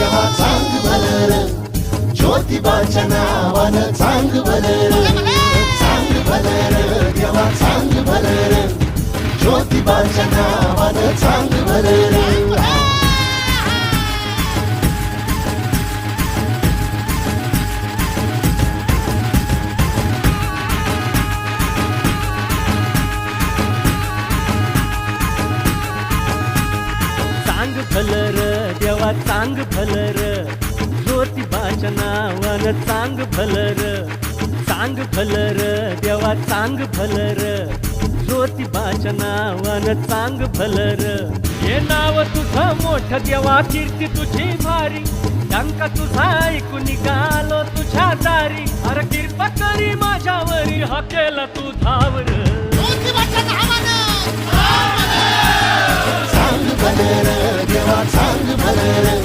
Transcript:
देवा चांग भलं ज्योतिबाच्या नावानं चांग भलं चांग भलं देवा चांग भलं ज्योतिबाच्या नावानं चांग भलं चांग भलर देवा चांग भलर ज्योतिबाच्या नावानं चांग भलर चांग भलर देवा चांग भलर ज्योतिबाच्या नावानं चांग भलर हे नाव तुझं मोठं देवा कीर्ती तुझी भारी डंका तुझा ऐकून निघालो तुझ्या दारी अरे कृपा करी माझ्यावरी हकेला तू धावर चांग भलं देवा चांग भलं